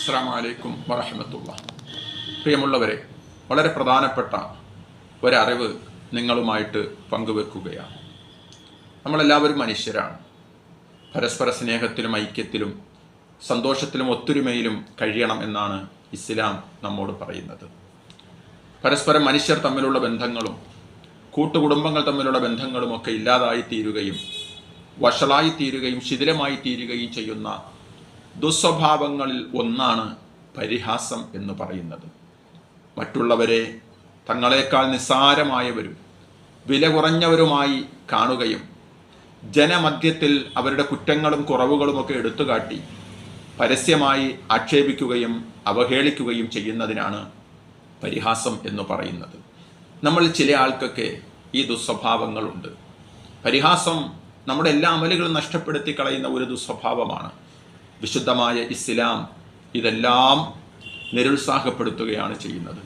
അസ്സലാമു അലൈക്കും വറഹ്മത്തുള്ളാഹി. പ്രിയമുള്ളവരെ, വളരെ പ്രധാനപ്പെട്ട ഒരറിവ് നിങ്ങളുമായിട്ട് പങ്കുവെക്കുകയാണ്. നമ്മളെല്ലാവരും മനുഷ്യരാണ്. പരസ്പര സ്നേഹത്തിലും ഐക്യത്തിലും സന്തോഷത്തിലും ഒത്തൊരുമയിലും കഴിയണം എന്നാണ് ഇസ്ലാം നമ്മോട് പറയുന്നത്. പരസ്പരം മനുഷ്യർ തമ്മിലുള്ള ബന്ധങ്ങളും കൂട്ടുകുടുംബങ്ങൾ തമ്മിലുള്ള ബന്ധങ്ങളുമൊക്കെ ഇല്ലാതായി തീരുകയും വഷളായി തീരുകയും ശിഥിലമായി തീരുകയും ചെയ്യുന്ന ദുസ്വഭാവങ്ങളിൽ ഒന്നാണ് പരിഹാസം എന്ന് പറയുന്നത്. മറ്റുള്ളവരെ തങ്ങളെക്കാൾ നിസ്സാരമായവരും വില കുറഞ്ഞവരുമായി കാണുകയും ജനമധ്യത്തിൽ അവരുടെ കുറ്റങ്ങളും കുറവുകളുമൊക്കെ എടുത്തുകാട്ടി പരസ്യമായി ആക്ഷേപിക്കുകയും അവഹേളിക്കുകയും ചെയ്യുന്നതിനാണ് പരിഹാസം എന്ന് പറയുന്നത്. നമ്മൾ ചില ആൾക്കൊക്കെ ഈ ദുസ്വഭാവങ്ങളുണ്ട്. പരിഹാസം നമ്മുടെ എല്ലാ അമലുകളും നഷ്ടപ്പെടുത്തി കളയുന്ന ഒരു ദുസ്വഭാവമാണ്. വിശുദ്ധമായ ഇസ്ലാം ഇതെല്ലാം നിരുത്സാഹപ്പെടുത്തുകയാണ് ചെയ്യുന്നത്.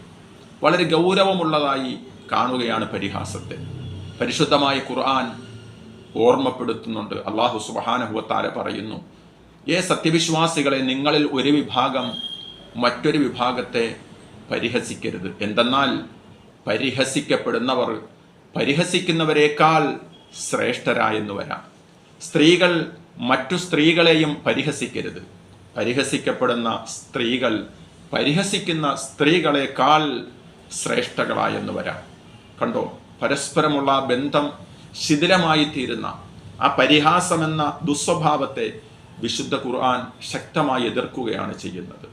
വളരെ ഗൗരവമുള്ളതായി കാണുകയാണ് പരിഹാസത്തെ. പരിശുദ്ധമായ ഖുർആൻ ഓർമ്മപ്പെടുത്തുന്നുണ്ട്. അല്ലാഹു സുബ്ഹാനഹു വ തആല പറയുന്നു, സത്യവിശ്വാസികളെ, നിങ്ങളിൽ ഒരു വിഭാഗം മറ്റൊരു വിഭാഗത്തെ പരിഹസിക്കരുത്. എന്തെന്നാൽ പരിഹസിക്കപ്പെടുന്നവർ പരിഹസിക്കുന്നവരെക്കാൾ ശ്രേഷ്ഠരായെന്ന് വരാം. സ്ത്രീകൾ മറ്റു സ്ത്രീകളെയും പരിഹസിക്കരുത്. പരിഹസിക്കപ്പെടുന്ന സ്ത്രീകൾ പരിഹസിക്കുന്ന സ്ത്രീകളെക്കാൾ ശ്രേഷ്ഠകളായെന്ന് വരാം. കണ്ടോ, പരസ്പരമുള്ള ബന്ധം ശിഥിലമായി തീരുന്ന ആ പരിഹാസമെന്ന ദുസ്വഭാവത്തെ വിശുദ്ധ ഖുർആൻ ശക്തമായി എതിർക്കുകയാണ് ചെയ്യുന്നത്.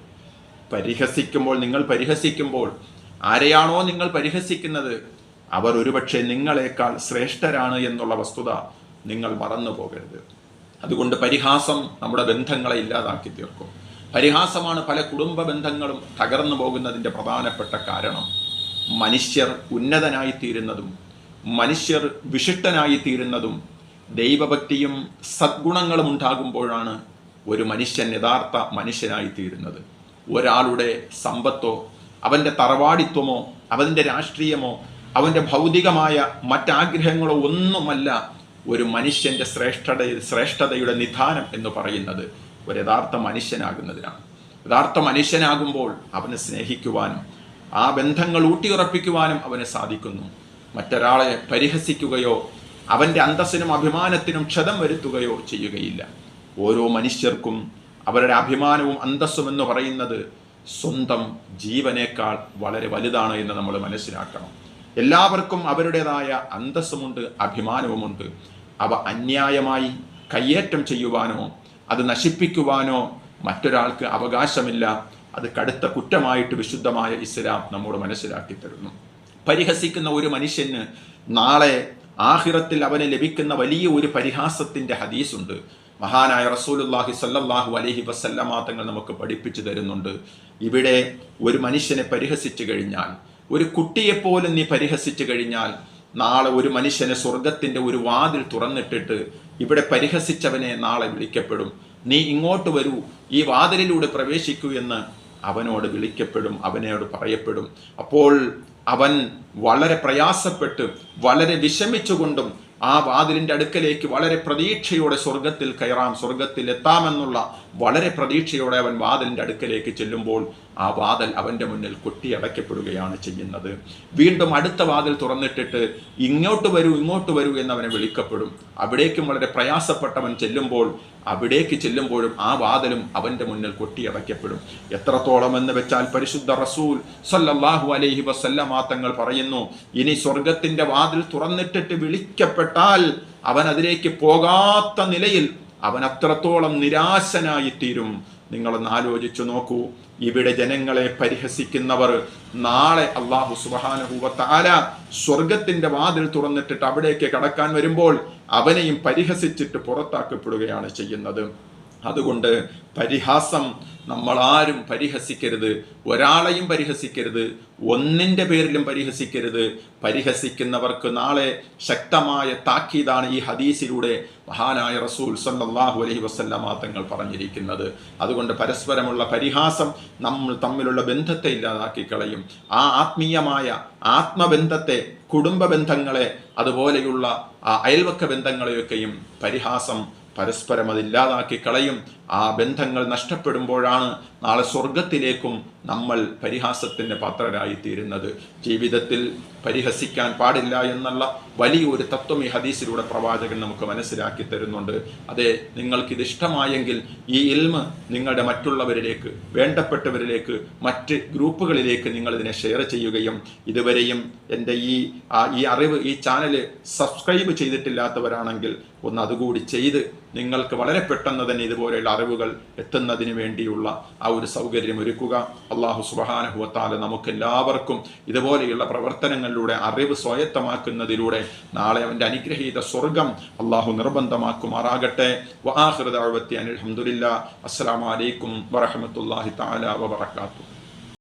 നിങ്ങൾ പരിഹസിക്കുമ്പോൾ ആരെയാണോ നിങ്ങൾ പരിഹസിക്കുന്നത് അവർ ഒരുപക്ഷെ നിങ്ങളെക്കാൾ ശ്രേഷ്ഠരാണ് എന്നുള്ള വസ്തുത നിങ്ങൾ മറന്നു പോകരുത്. അതുകൊണ്ട് പരിഹാസം നമ്മുടെ ബന്ധങ്ങളെ ഇല്ലാതാക്കി തീർക്കും. പരിഹാസമാണ് പല കുടുംബ ബന്ധങ്ങളും തകർന്നു പോകുന്നതിൻ്റെ പ്രധാനപ്പെട്ട കാരണം. മനുഷ്യർ ഉന്നതനായി തീരുന്നതും മനുഷ്യർ വിശിഷ്ടനായി തീരുന്നതും ദൈവഭക്തിയും സദ്ഗുണങ്ങളും ഉണ്ടാകുമ്പോഴാണ് ഒരു മനുഷ്യൻ യഥാർത്ഥ മനുഷ്യനായി തീരുന്നത്. ഒരാളുടെ സമ്പത്തോ അവൻ്റെ തറവാടിത്വമോ അവൻ്റെ രാഷ്ട്രീയമോ അവൻ്റെ ഭൗതികമായ മറ്റാഗ്രഹങ്ങളോ ഒന്നുമല്ല ഒരു മനുഷ്യൻ്റെ ശ്രേഷ്ഠതയുടെ നിധാനം എന്ന് പറയുന്നത്. ഒരു യഥാർത്ഥ മനുഷ്യനാകുന്നതിനാണ്. യഥാർത്ഥ മനുഷ്യനാകുമ്പോൾ അവനെ സ്നേഹിക്കുവാനും ആ ബന്ധങ്ങൾ ഊട്ടിയുറപ്പിക്കുവാനും അവന് സാധിക്കുന്നു. മറ്റൊരാളെ പരിഹസിക്കുകയോ അവൻ്റെ അന്തസ്സിനും അഭിമാനത്തിനും ക്ഷതം വരുത്തുകയോ ചെയ്യുകയില്ല. ഓരോ മനുഷ്യർക്കും അവരുടെ അഭിമാനവും അന്തസ്സും എന്ന് പറയുന്നത് സ്വന്തം ജീവനേക്കാൾ വളരെ വലുതാണ് എന്ന് നമ്മൾ മനസ്സിലാക്കണം. എല്ലാവർക്കും അവരുടേതായ അന്തസ്സുമുണ്ട്, അഭിമാനവുമുണ്ട്. അവ അന്യായമായി കയ്യേറ്റം ചെയ്യുവാനോ അത് നശിപ്പിക്കുവാനോ മറ്റൊരാൾക്ക് അവകാശമില്ല. അത് കടുത്ത കുറ്റമായിട്ട് വിശുദ്ധമായ ഇസ്ലാം നമ്മോട് മനസ്സിലാക്കി തരുന്നു. പരിഹസിക്കുന്ന ഒരു മനുഷ്യന് നാളെ ആഖിറത്തിൽ അവന് ലഭിക്കുന്ന വലിയ ഒരു പരിഹാസത്തിൻ്റെ ഹദീസുണ്ട്. മഹാനായ റസൂലുള്ളാഹി സ്വല്ലല്ലാഹു അലൈഹി വസല്ലമ തങ്ങൾ നമുക്ക് പഠിപ്പിച്ചു തരുന്നുണ്ട്. ഇവിടെ ഒരു മനുഷ്യനെ പരിഹസിച്ചു കഴിഞ്ഞാൽ, ഒരു കുട്ടിയെപ്പോലും നീ പരിഹസിച്ചു കഴിഞ്ഞാൽ, നാളെ ഒരു മനുഷ്യനെ സ്വർഗത്തിൻ്റെ ഒരു വാതിൽ തുറന്നിട്ടിട്ട് ഇവിടെ പരിഹസിച്ചവനെ നാളെ വിളിക്കപ്പെടും. നീ ഇങ്ങോട്ട് വരൂ, ഈ വാതിലിലൂടെ പ്രവേശിക്കൂ എന്ന് അവനോട് വിളിക്കപ്പെടും, അവനോട് പറയപ്പെടും. അപ്പോൾ അവൻ വളരെ പ്രയാസപ്പെട്ട് വളരെ വിഷമിച്ചുകൊണ്ടും ആ വാതിലിൻ്റെ അടുക്കലേക്ക് വളരെ പ്രതീക്ഷയോടെ സ്വർഗത്തിൽ കയറാം, സ്വർഗത്തിൽ എത്താമെന്നുള്ള വളരെ പ്രതീക്ഷയോടെ അവൻ വാതിലിൻ്റെ അടുക്കലേക്ക് ചെല്ലുമ്പോൾ ആ വാതിൽ അവൻ്റെ മുന്നിൽ കൊട്ടിയടയ്ക്കപ്പെടുകയാണ് ചെയ്യുന്നത്. വീണ്ടും അടുത്ത വാതിൽ തുറന്നിട്ടിട്ട് ഇങ്ങോട്ട് വരൂ, ഇങ്ങോട്ട് വരൂ എന്നവനെ വിളിക്കപ്പെടും. അവിടേക്കും വളരെ പ്രയാസപ്പെട്ടവൻ അവിടേക്ക് ചെല്ലുമ്പോഴും ആ വാതിലും അവൻ്റെ മുന്നിൽ കൊട്ടിയടയ്ക്കപ്പെടും. എത്രത്തോളം എന്ന് വെച്ചാൽ പരിശുദ്ധ റസൂൽ സ്വല്ലല്ലാഹു അലൈഹി വസല്ലമ തങ്ങൾ പറയുന്നു, ഇനി സ്വർഗത്തിൻ്റെ വാതിൽ തുറന്നിട്ടിട്ട് വിളിക്കപ്പെട്ടാൽ അവൻ അതിലേക്ക് പോകാത്ത നിലയിൽ അവൻ അത്രത്തോളം നിരാശനായി തീരും. നിങ്ങളൊന്ന് ആലോചിച്ചു നോക്കൂ. ഇവിടെ ജനങ്ങളെ പരിഹസിക്കുന്നവർ നാളെ അല്ലാഹു സുബ്ഹാനഹു വ തആല സ്വർഗത്തിൻ്റെ വാതിൽ തുറന്നിട്ടിട്ട് അവിടേക്ക് കടക്കാൻ വരുമ്പോൾ അവനെയും പരിഹസിച്ചിട്ട് പുറത്താക്കപ്പെടുകയാണ് ചെയ്യുന്നത്. അതുകൊണ്ട് പരിഹാസം നമ്മളാരും പരിഹസിക്കരുത്, ഒരാളെയും പരിഹസിക്കരുത്, ഒന്നിൻ്റെ പേരിലും പരിഹസിക്കരുത്. പരിഹസിക്കുന്നവർക്ക് നാളെ ശക്തമായ താക്കീതാണ് ഈ ഹദീസിലൂടെ മഹാനായ റസൂൽ സല്ലല്ലാഹു അലൈഹി വസല്ലമ തങ്ങൾ പറഞ്ഞിരിക്കുന്നത്. അതുകൊണ്ട് പരസ്പരമുള്ള പരിഹാസം നമ്മൾ തമ്മിലുള്ള ബന്ധത്തെ ഇല്ലാതാക്കി കളയും. ആ ആത്മീയമായ ആത്മബന്ധത്തെ, കുടുംബ ബന്ധങ്ങളെ, അതുപോലെയുള്ള അയൽവക്ക ബന്ധങ്ങളെയൊക്കെയും പരിഹാസം പരസ്പരം അതില്ലാതാക്കി കളയും. ആ ബന്ധങ്ങൾ നഷ്ടപ്പെടുമ്പോഴാണ് നാളെ സ്വർഗത്തിലേക്കും നമ്മൾ പരിഹാസത്തിൻ്റെ പാത്രരായി തീരുന്നത്. ജീവിതത്തിൽ പരിഹസിക്കാൻ പാടില്ല എന്നുള്ള വലിയൊരു തത്വം ഈ ഹദീസിലൂടെ പ്രവാചകൻ നമുക്ക് മനസ്സിലാക്കി തരുന്നുണ്ട്. അതെ, നിങ്ങൾക്കിത് ഇഷ്ടമായെങ്കിൽ ഈ ഇൽമ് നിങ്ങളുടെ മറ്റുള്ളവരിലേക്ക്, വേണ്ടപ്പെട്ടവരിലേക്ക്, മറ്റ് ഗ്രൂപ്പുകളിലേക്ക് നിങ്ങൾ ഇതിനെ ഷെയർ ചെയ്യുകയും ഇതുവരെയും എൻ്റെ ഈ അറിവ്, ഈ ചാനൽ സബ്സ്ക്രൈബ് ചെയ്തിട്ടില്ലാത്തവരാണെങ്കിൽ ഒന്ന് അതുകൂടി ചെയ്ത് നിങ്ങൾക്ക് വളരെ പെട്ടെന്ന് തന്നെ ഇതുപോലെയുള്ള അറിവുകൾ എത്തുന്നതിന് വേണ്ടിയുള്ള ആ ഒരു സൗകര്യം ഒരുക്കുക. അള്ളാഹു സുബ്ഹാനഹു വ തആല നമുക്കെല്ലാവർക്കും ഇതുപോലെയുള്ള പ്രവർത്തനങ്ങളിലൂടെ അറിവ് സ്വായത്തമാക്കുന്നതിലൂടെ നാളെ അവൻ്റെ അനുഗ്രഹീത സ്വർഗം അള്ളാഹു നിർബന്ധമാക്കുമാറാകട്ടെ. വആഖിറു ദഅവതി അനിൽ ഹംദുലില്ലാഹ്. അസ്സലാമു അലൈക്കും വറഹ്മത്തുള്ളാഹി തആല വബറകാതുഹു.